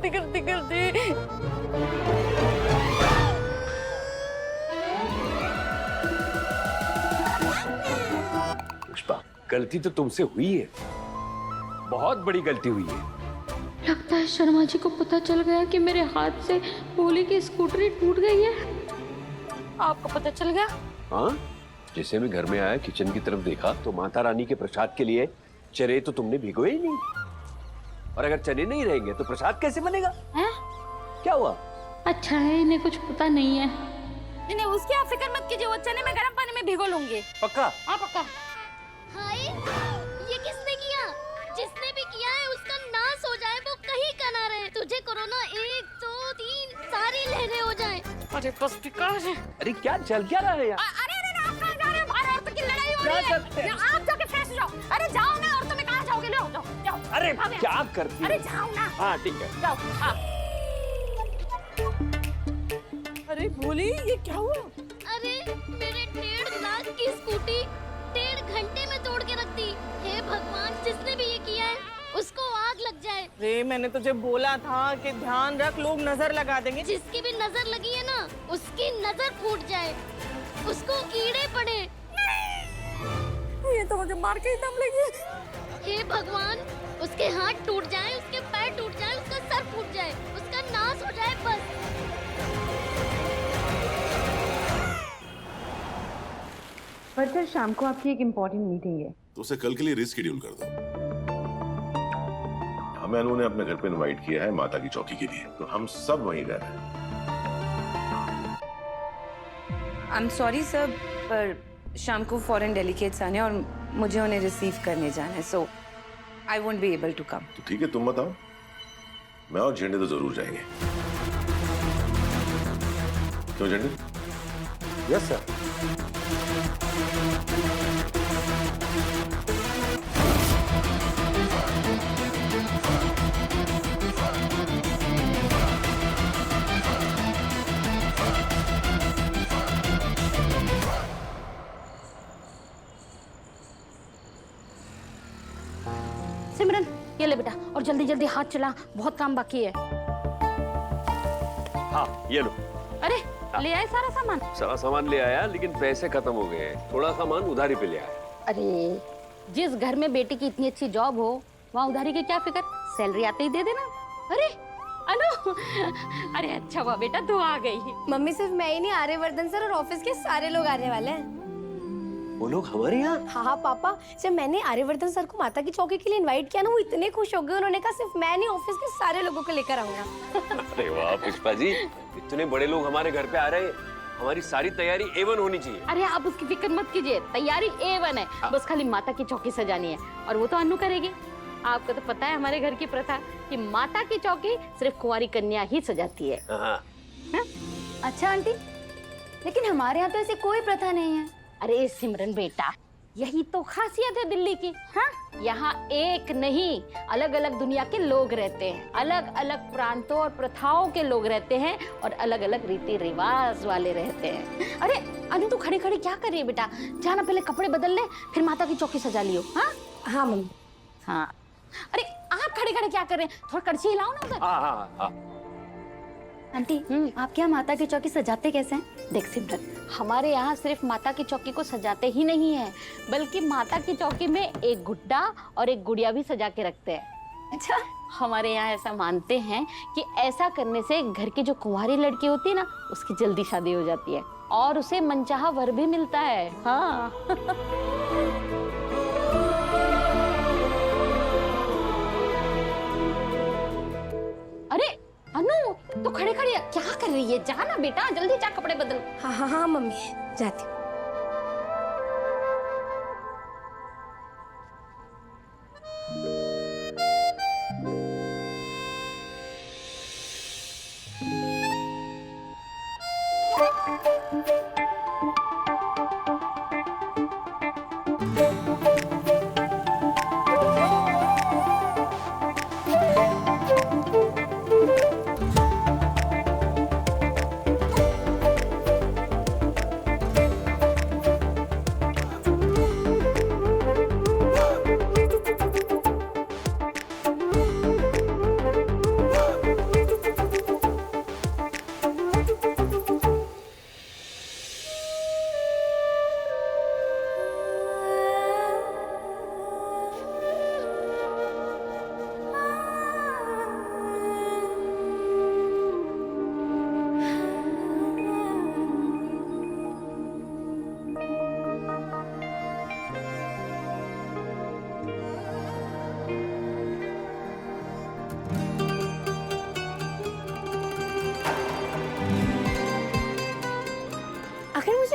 गलती करते करते। पुष्पा, गलती तो तुमसे हुई है, बहुत बड़ी गलती हुई है। लगता है शर्मा जी को पता चल गया कि मेरे हाथ से भोली की स्कूटरी टूट गई है। आपको पता चल गया? हाँ, जैसे मैं घर में आया, किचन की तरफ देखा तो माता रानी के प्रसाद के लिए चने तो तुमने भिगोए ही नहीं, और अगर चने नहीं रहेंगे तो प्रसाद कैसे बनेगा? हैं? क्या हुआ? अच्छा है इन्हें कुछ पता नहीं है। नहीं, उसकी आप फिक्र मत कीजिए, वो चने में गर्म पानी में भिगो लूंगी। पक्का? हाँ पक्का। हाय, ये किसने किया? जिसने भी किया है उसका नाश हो जाए, वो कहीं का ना रहे। तुझे कोरोना 1 2 3 सारी लहरें हो जाए। अरे बस विकास है। अरे क्या चल क्या रहा है यार? अरे आप कहाँ जा रहे हो? बाहर औरतों की लड़ाई हो रही है। आप जाके फ्रेश हो जाओ। अरे जाओ ना, औरतों में कहाँ जाओगे? लो जाओ जाओ। अरे क्या करती अरे है? जाओ ना। हाँ ठीक है। जाओ हाँ। अरे भोली, ये क्या हुआ? अरे मेरे 1.5 लाख की स्कूटी 1.5 घंटे में तोड़ के रख दी। हे भगवान, जिसने भी ये किया है उसको आग लग जाए। रे, मैंने तुझे बोला था कि ध्यान रख, लोग नजर लगा देंगे। जिसकी भी नजर लगी है ना, उसकी नजर फूट जाए, उसको कीड़े पड़े। ये तो मुझे मार के ही दम लगी। हे भगवान, उसके हाथ टूट जाए, उसके पैर टूट जाए, उसका सर फूट जाए, उसका नाश हो जाए बस। पर सर शाम को आपकी एक इम्पोर्टेंट मीटिंग है। तो उसे कल के लिए रिस्केड्यूल कर दो। हमें अनु ने अपने घर पे इनवाइट किया है माता की चौकी के लिए, तो हम सब वहीं रह रहे हैं। आई एम सॉरी सर, पर शाम को फॉरेन डेलीगेट्स आने और मुझे उन्हें रिसीव करने जाना है, so I won't be able to come. तो ठीक है, तुम बताओ। मैं और झंडे तो जरूर जाएंगे। क्यों झंडे? Yes sir. सिमरन ये ले बेटा, और जल्दी जल्दी हाथ चला, बहुत काम बाकी है। हाँ ये लो। अरे ले आए सारा सामान? सारा सामान ले आया, लेकिन पैसे खत्म हो गए हैं। थोड़ा सामान उधारी पे ले आया। अरे जिस घर में बेटी की इतनी अच्छी जॉब हो, वहाँ उधारी की क्या फिक्र, सैलरी आते ही दे देना। अरे अनु, अरे अच्छा हुआ बेटा तू आ गई। मम्मी सिर्फ मैं ही नहीं, आर्यवर्धन सर और ऑफिस के सारे लोग आने वाले हैं। वो लोग हमारे यहाँ? हाँ पापा, जब मैंने आर्यवर्धन सर को माता की चौकी के लिए इनवाइट किया ना, वो इतने खुश हो गए, उन्होंने कहा सिर्फ मैं नहीं, ऑफिस के सारे लोगों को लेकर आऊंगा। अरे वाह पुष्पा जी, इतने बड़े लोग हमारे घर पे आ रहे हैं, हमारी सारी तैयारी A1 होनी चाहिए। अरे आप उसकी फिक्र मत कीजिए, तैयारी A1 है, बस खाली माता की चौकी सजानी है, और वो तो अनु करेगी। आपको तो पता है हमारे घर की प्रथा कि माता की चौकी सिर्फ कुंवारी कन्या ही सजाती है। हाँ। अच्छा आंटी, लेकिन हमारे यहाँ तो ऐसी कोई प्रथा नहीं है। अरे सिमरन बेटा, यही तो खासियत है दिल्ली की। हाँ, यहाँ एक नहीं, अलग अलग दुनिया के लोग रहते हैं, अलग अलग प्रांतों और प्रथाओं के लोग रहते हैं, और अलग अलग रीति रिवाज वाले रहते हैं। अरे अनु तू खड़े खड़े क्या कर रही है बेटा, जाना पहले कपड़े बदल ले, फिर माता की चौकी सजा लियो। हाँ हाँ मम्मी। हाँ। अरे आप खड़े खड़े क्या कर रहे हैं, थोड़ा कड़छी हिलाओ ना उधर। हाँ हाँ हाँ। आंटी आपके यहाँ माता की चौकी सजाते कैसे हैं? देख सिमरन, हमारे यहाँ सिर्फ माता की चौकी को सजाते ही नहीं है, बल्कि माता की चौकी में एक गुड्डा और एक गुड़िया भी सजा के रखते हैं। अच्छा, हमारे यहाँ ऐसा मानते हैं कि ऐसा करने से घर की जो कुंवारी लड़की होती है ना, उसकी जल्दी शादी हो जाती है और उसे मनचाहा वर भी मिलता है। हाँ। अरे अनु तो खड़े खड़े क्या कर रही है, जा ना बेटा, जल्दी जा कपड़े बदल। हाँ हाँ हाँ मम्मी, जाती हूँ।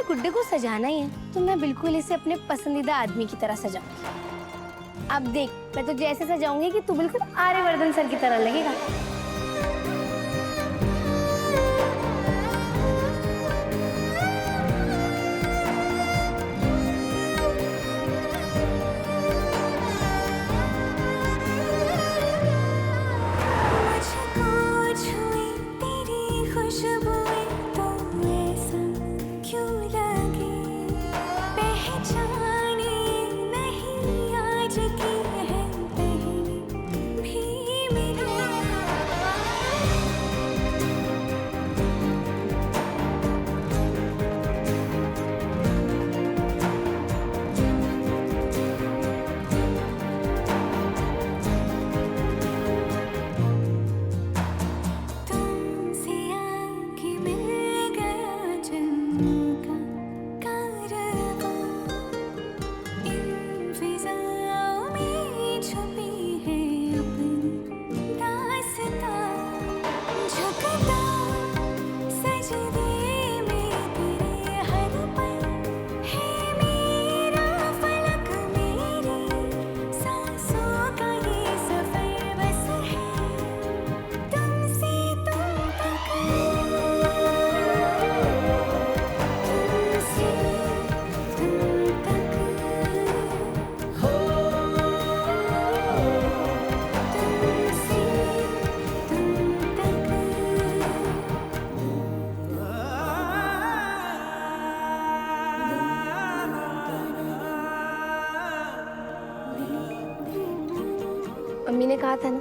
गुड्डे को सजाना ही है तो मैं बिल्कुल इसे अपने पसंदीदा आदमी की तरह सजाऊंगी। अब देख, मैं तुझे ऐसे सजाऊंगी कि तू बिल्कुल आर्यवर्धन सर की तरह लगेगा। मम्मी ने कहा था ना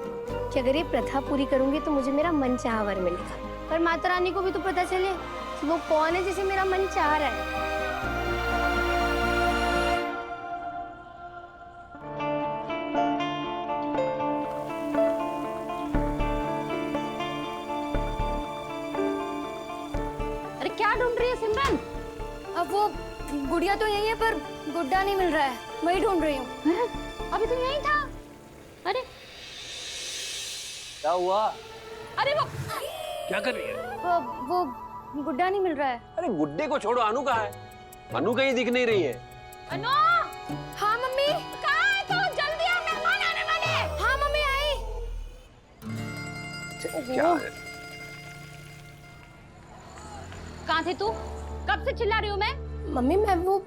कि अगर ये प्रथा पूरी करूंगी तो मुझे मेरा मन चाहा वर मिलेगा। पर माता रानी को भी तो पता चले कि वो कौन है जिसे मेरा मन चाह रहा है। अरे क्या ढूंढ रही है सिमरन? अब वो गुड़िया तो यही है पर गुड्डा नहीं मिल रहा है, वही ढूंढ रही हूँ। अभी तो यही था। अरे क्या हुआ? अरे वो क्या कर रही है? वो गुड्डा नहीं मिल रहा है। अरे गुड्डे को छोड़ो, अनु कहाँ है? अनु कहीं दिख नहीं रही है। अनु! हाँ मम्मी। कहाँ है तू? जल्दी आ, मेहमान आने वाले हैं। हाँ मम्मी आई। क्या है? कहाँ थे तू? कब से चिल्ला रही हूँ मैं? मम्मी मैं वो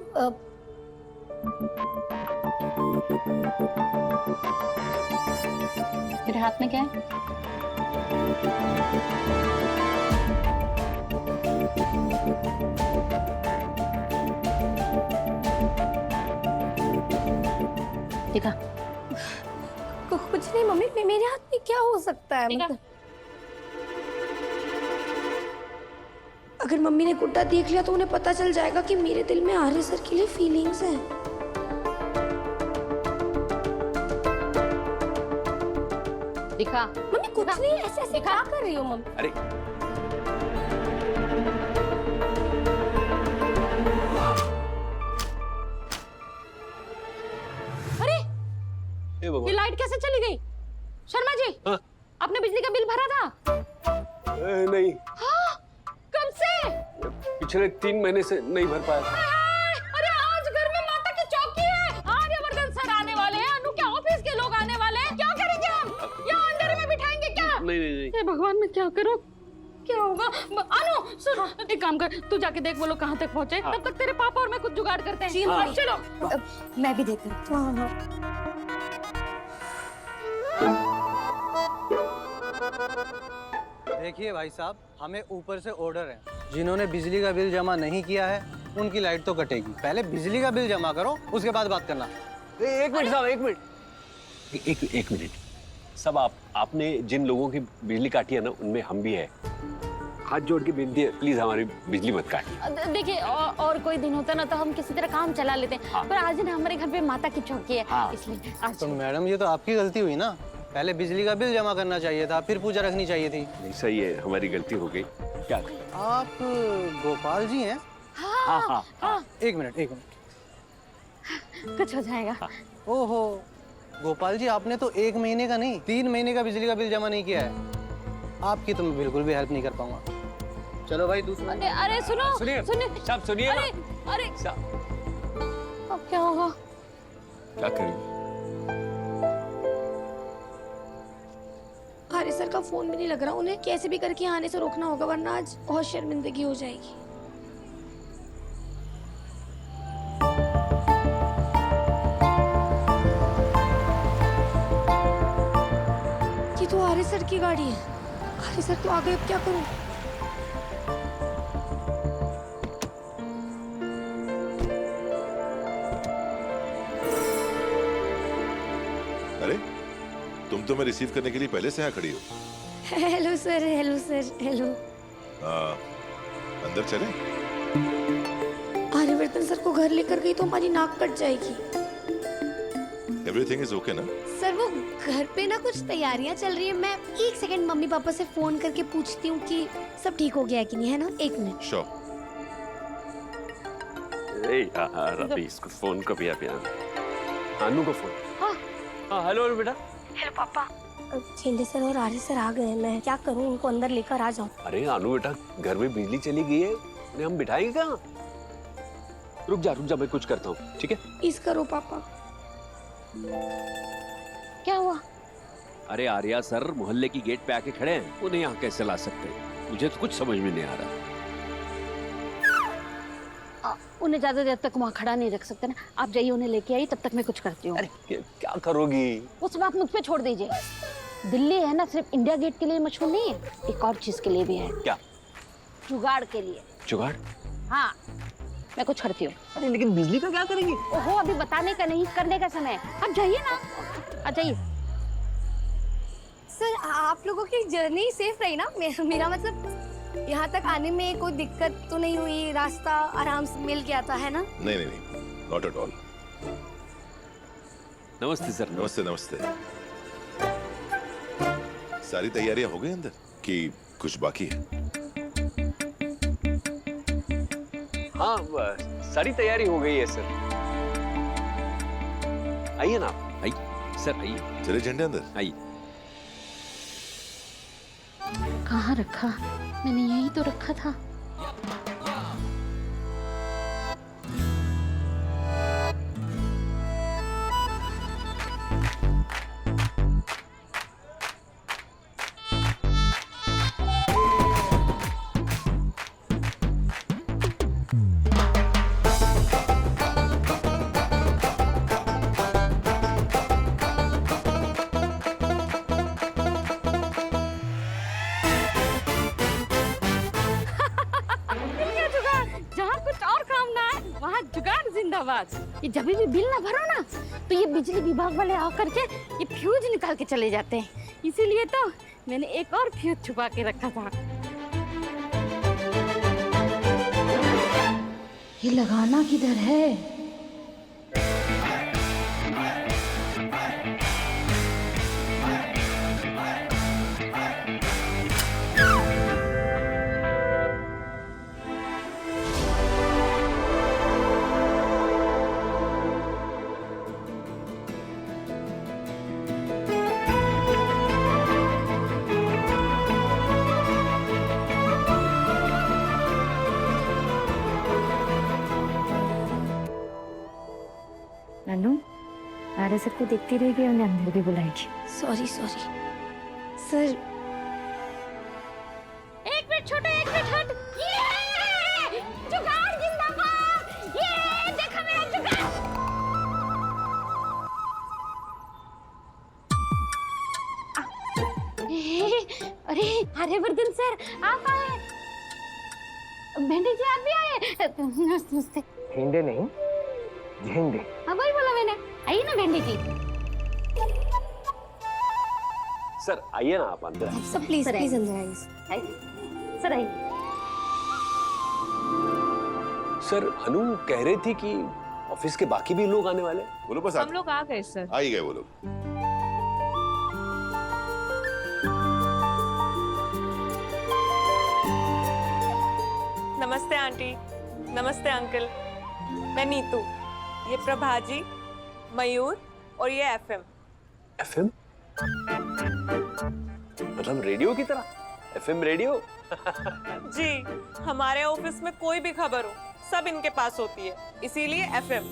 तेरे हाथ में क्या है? देखा? कुछ नहीं मम्मी, मेरे हाथ में क्या हो सकता है? देखा? मतलब अगर मम्मी ने गुड्डा देख लिया तो उन्हें पता चल जाएगा कि मेरे दिल में आर्य सर के लिए फीलिंग्स हैं। दिखा? मम्मी कुछ नहीं, ऐसे ऐसे क्या कर रही हो मम्मी? अरे अरे हे भगवान। ये लाइट कैसे चली गई? शर्मा जी, हाँ? आपने बिजली का बिल भरा था? नहीं, हाँ? कब से? पिछले 3 महीने से नहीं भर पाया। अरे आज घर में माता की चौकी है, आर्यवर्धन सर आने वाले हैं, अनु के ऑफिस के लोग आने वाले हैं, क्या करेंगे हम? यहाँ अंधेरे में बिठाएंगे क्या? नहीं। हे भगवान, मैं क्या करूँ? क्या होगा? अनु सुन, एक काम कर, तू जाके देख वो लोग कहाँ तक पहुँचे। तब तक तेरे पापा और मैं कुछ जुगाड़ करते हैं। हाँ। चलो। मैं भी देख रही हूँ। देखिए भाई साहब, हमें ऊपर से ऑर्डर है, जिन्होंने बिजली का बिल जमा नहीं किया है उनकी लाइट तो कटेगी। पहले बिजली का बिल जमा करो, उसके बाद बात करना। एक मिनट साहब, एक मिनट, एक मिनट। सब आपने जिन लोगों की बिजली काटी है ना, उनमें हम भी है। हाथ जोड़ के विनती है, प्लीज हमारी बिजली मत काटिए। देखिए और कोई दिन होता ना तो हम किसी तरह काम चला लेते हैं। हाँ। पर आज ना हमारे घर पे माता की चौकी है। हाँ। इसलिए आज तो मैडम ये तो आपकी गलती हुई ना, पहले बिजली का बिल जमा करना चाहिए था, फिर पूजा रखनी चाहिए थी। नहीं, सही है, हमारी गलती हो गई। क्या? आप गोपाल जी हैं? हाँ। एक मिनट। कुछ हो जाएगा। ओहो, गोपाल जी आपने तो 1 महीने का नहीं 3 महीने का बिजली का बिल जमा नहीं किया है। आपकी तो मैं बिल्कुल भी हेल्प नहीं कर पाऊंगा। चलो भाई दूसरा। अरे अरे सुनो सुनिए सुनिए साहब, सुनिए ना। अरे अरे साहब, अब क्या होगा? क्या करेंगे? आर्य सर का फोन भी नहीं लग रहा, उन्हें कैसे भी करके आने से रोकना होगा वरना आज बहुत शर्मिंदगी हो जाएगी। ये तो आर्य सर की गाड़ी है। आर्य सर तो आ गए, अब क्या करूं? अरे तुम तो मैं रिसीव करने के लिए पहले से यहाँ खड़ी हो। Hello sir, hello sir, hello. अंदर चले? आर्यवर्धन सर को घर लेकर गई तो हमारी नाक कट जाएगी। एवरीथिंग इज ओके ना? सर वो घर पे ना कुछ तैयारियां चल रही है, मैं एक सेकंड मम्मी पापा से फोन करके पूछती हूँ कि सब ठीक हो गया है कि नहीं, है ना? एक मिनट। श्योर। यार अभी इसको फोन को भी अनु को फोन। हाँ हेलो बेटा। हेलो पापा। चेंडे सर और आर्य सर आ गए हैं, मैं क्या करूँ, उनको अंदर लेकर आ जाऊँ? अरे अनु बेटा, घर में बिजली चली गई है, उन्हें हम बिठाएंगे कहाँ? रुक जा मैं कुछ करता हूँ, ठीक है? इस करो पापा। क्या हुआ? अरे आर्या सर मोहल्ले की गेट पे आके खड़े हैं, उन्हें यहाँ कैसे ला सकते? मुझे तो कुछ समझ में नहीं आ रहा। उन्हें ज्यादा देर तक वहाँ खड़ा नहीं रख सकते ना, आप जाइए उन्हें लेके आइए, तब तक मैं कुछ करती हूँ। अरे क्या करोगी? वो सब आप मुझ पे छोड़ दीजिए। दिल्ली है ना सिर्फ इंडिया गेट के लिए मशहूर नहीं है, एक और चीज के लिए भी है। क्या? जुगाड़ के लिए। जुगाड़? हाँ मैं कुछ करती हूँ। अरे लेकिन बिजली का क्या करेंगे? ओहो अभी बताने का नहीं, करने का समय है। आप जाइए ना, आ जाइए। सर आप लोगों की जर्नी सेफ रही ना? मेरा मतलब यहाँ तक आने में कोई दिक्कत तो नहीं हुई, रास्ता आराम से मिल गया था, है ना? नहीं, नॉट एट ऑल। नमस्ते सर। नमस्ते नमस्ते। सारी तैयारियां हो गई अंदर कि कुछ बाकी है? हाँ सारी तैयारी हो गई है सर। आइए ना, आइए सर, आइए। चले झंडे अंदर? आइए। कहाँ रखा? मैंने यही तो रखा था। ये जब भी बिल ना भरो ना तो ये बिजली विभाग वाले आकर के ये फ्यूज निकाल के चले जाते हैं, इसीलिए तो मैंने एक और फ्यूज छुपा के रखा था। ये लगाना किधर है? नन्नू, आर्य सर को देखती रहेगी, उन्हें अंदर भी बुलाएगी। Sorry sir. एक मिनट छोटे, एक मिनट हट। ये जुगाड़ जिंदाबाद, ये देखो मेरा जुगाड़। अरे आर्यवर्धन सर आप आए। भेंडी जी आप भी आए। नमस्ते। झंडे नहीं, झंडे। हाँ वही बोला मैंने, आइए ना भेंडी जी। सर आइए ना आप अंदर। सब प्लीज सर, प्लीज अंदर आइए। आइए सर, आइए। सर अनु कह रही थी कि ऑफिस के बाकी भी लोग आने वाले हैं। बोलो बस हम लोग आ गए सर। आ ही गए वो लोग। नमस्ते आंटी, नमस्ते अंकल। मैं नीतू, ये प्रभाजी, मयूर और ये एफएम। एफएम मतलब रेडियो की तरह? FM radio? जी, हमारे ऑफिस में कोई भी खबर हो सब इनके पास होती है, इसीलिए एफएम।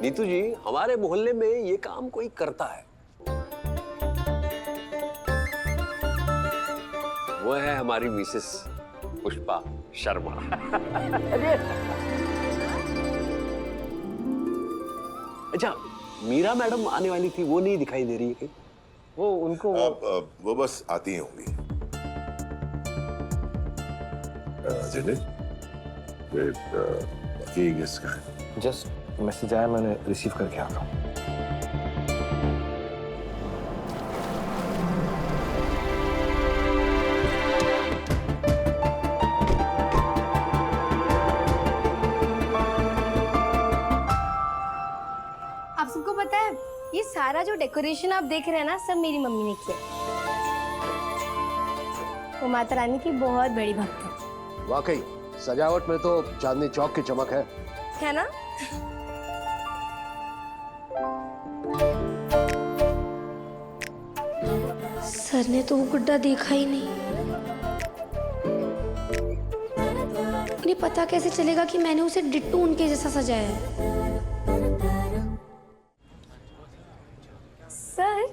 नीतू जी, हमारे मोहल्ले में ये काम कोई करता है, वो है हमारी मिसेस पुष्पा शर्मा। अच्छा, मीरा मैडम आने वाली थी, वो नहीं दिखाई दे रही है कहीं? वो उनको वो बस आती ही होंगी। जिन्हें बाकी गेस्ट का है। जस्ट मैसेज आया, मैंने रिसीव करके आ रहा हूँ। आप सबको पता है ये सारा जो डेकोरेशन आप देख रहे हैं ना, सब मेरी मम्मी ने किया। वो माता रानी की बहुत बड़ी भक्त है। वाकई सजावट में तो चांदनी चौक की चमक है ना? सर ने तो वो गुड्डा देखा ही नहीं। उन्हें पता कैसे चलेगा कि मैंने उसे डिट्टू उनके जैसा सजाया है? सर,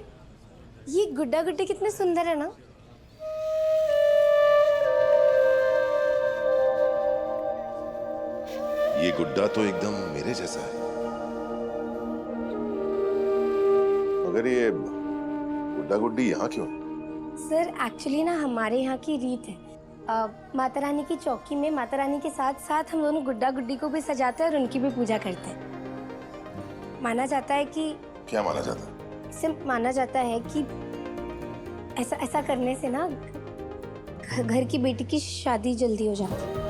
ये गुड्डा गुड्डी कितने सुंदर है ना? ये गुड्डा तो एकदम मेरे जैसा है, मगर ये गुड्डा गुड्डी यहाँ क्यों? सर एक्चुअली ना हमारे यहाँ की रीत है, माता रानी की चौकी में माता रानी के साथ साथ हम दोनों गुड्डा गुड्डी को भी सजाते हैं और उनकी भी पूजा करते हैं। माना जाता है कि क्या माना जाता है? सिर्फ माना जाता है कि ऐसा करने से ना घर की बेटी की शादी जल्दी हो जाती है।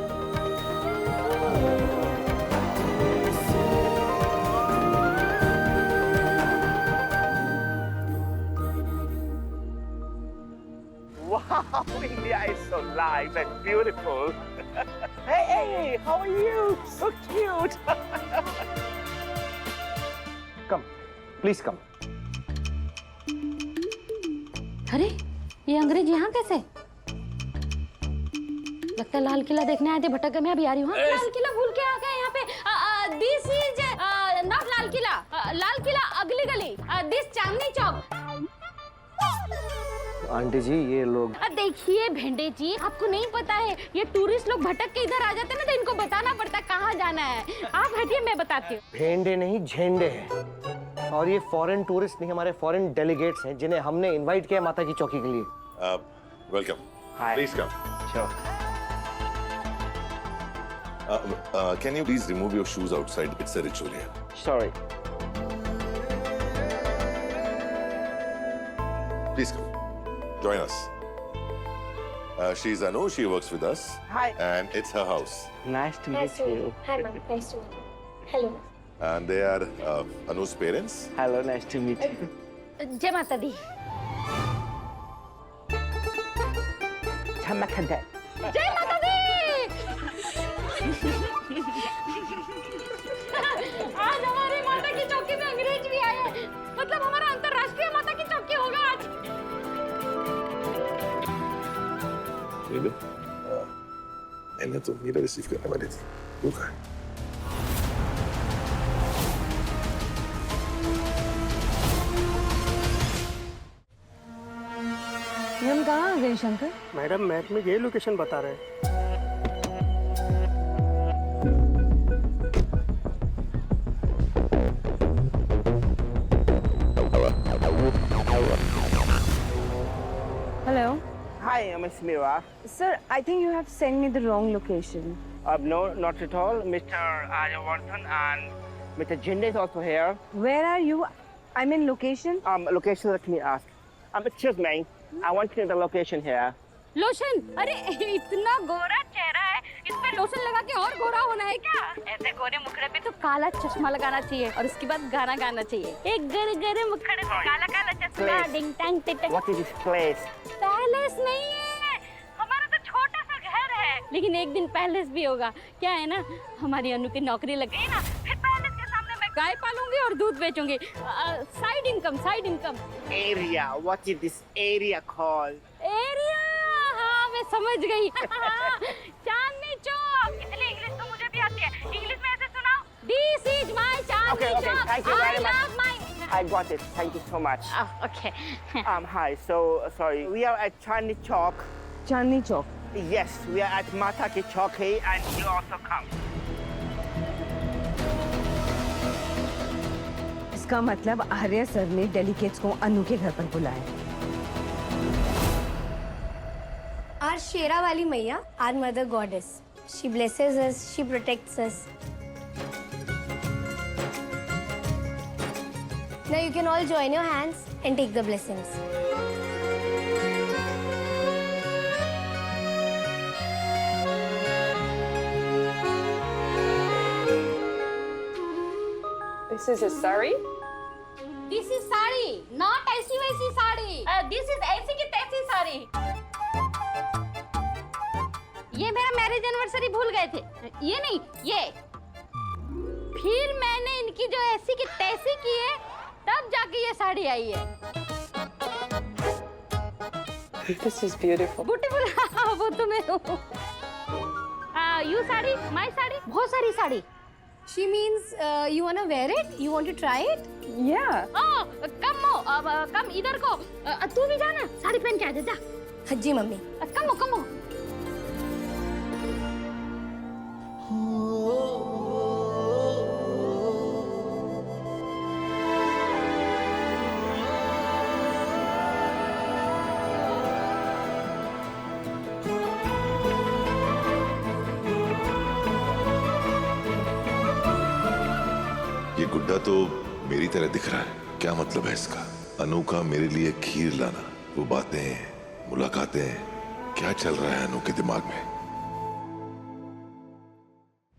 Wow, India is so live and beautiful. Hey, how are you? So cute. Come, please come. अरे, ये अंग्रेज यहाँ कैसे? लगता है लाल किला देखने आए थे, भटक गए। मैं अभी आ रही हूँ। लाल किला भूल के आ गए यहाँ पे। This is not Lal Qila, Lal Qila अगली गली, दिस चांदनी चौक। आंटी जी, ये लोग देखिए भेंडे जी, आपको नहीं पता है, ये टूरिस्ट लोग भटक के इधर आ जाते हैं ना, तो इनको बताना पड़ता है कहाँ जाना है। आप हटिए, मैं बताती हूँ। भेंडे नहीं झेंडे हैं, और ये फॉरेन टूरिस्ट नहीं, हमारे फॉरेन डेलीगेट्स हैं जिन्हें हमने इनवाइट किया माता की चौकी के लिए। Welcome, please come. Can you please remove your shoes outside? It's a ritual here. Sorry. Please come. Join us. She's Anu. She works with us. Hi. And it's her house. Nice to meet you. Hi ma'am, nice to meet you. Hello. And they are Anu's parents. Hello, nice to meet you. जय माता दी। Chamakande. जय माता दी। आज हमारी माता की चौकी में अंग्रेज भी आए हैं, मतलब हमारा अंतरराष्ट्रीय माता की चौकी होगा आज। मैंने तो मेरा रिसीव करने वाली थी, वो कहाँ है? हम कहाँ आ गए शंकर? मैडम, मैप में ये लोकेशन बता रहे हैं। Hello. Hi, I'm Smira. Sir, I think you have sent me the wrong location. No, not at all. Mr. Aryavardhan and Mr. Jinde is also here. Where are you? I'm in location. Location, let me ask. Excuse me. I want to know the location here. Lotion? अरे इतना गोरा चेहरा है, इस पे lotion लगा के और गोरा होना है क्या? ऐसे गोरे मुखड़े पे तो काला चश्मा लगाना चाहिए और उसके बाद गाना गाना चाहिए। एक गोरे मुखड़े पे काला काला चश्मा, डिंग टैंग टिट। What is this place? Palace नहीं है, हमारा तो छोटा सा घर है, लेकिन एक दिन पैलेस भी होगा। क्या है ना, हमारी अनु की नौकरी लग गई ना, फिर पैलेस के सामने मैं गाय पालूंगी और दूध बेचूंगी। Side income, side income. Area. What is this area called? मैं समझ गई। चांदनी चौक। इतनी इंग्लिश तो मुझे भी आती है। इंग्लिश में ऐसे सुनाओ। This is my Chandni Okay, Chowk. thank you very I much. love my. I got it. Thank you so much. Oh, okay. Hi. So sorry. We are at Chandni Chowk. Chandni Chowk. Yes, we are at Mata Ki Chowk hai, and you also come. इसका मतलब आर्य sir ने delegates को अनु के घर पर बुलाया। Our शेरा वाली मैया, our mother goddess. She blesses us, she protects us. Now you can all join your hands and take the blessings. This is a sari? This is sari, not ऐसी वैसी साड़ी। This is ऐसी की तैसी साड़ी। ये मेरा मैरिज एनिवर्सरी भूल गए थे। ये नहीं, ये। फिर मैंने इनकी जो ऐसी की तैसी की है, तब जाके ये साड़ी आई है। This is beautiful. ब्यूटीफुल। वो तो मैं हूँ। यू साड़ी, माय साड़ी, बहुत सारी sari. She means you wanna wear it? You want to try it? Yeah. कम इधर को। तू भी जाना, साड़ी पहन के आ जा। हाँ जी मम्मी। कम। ये गुड्डा तो मेरी तरह दिख रहा है। क्या मतलब है इसका? अनु का मेरे लिए खीर लाना, वो बातें, मुलाकातें, क्या चल रहा है अनु के दिमाग में?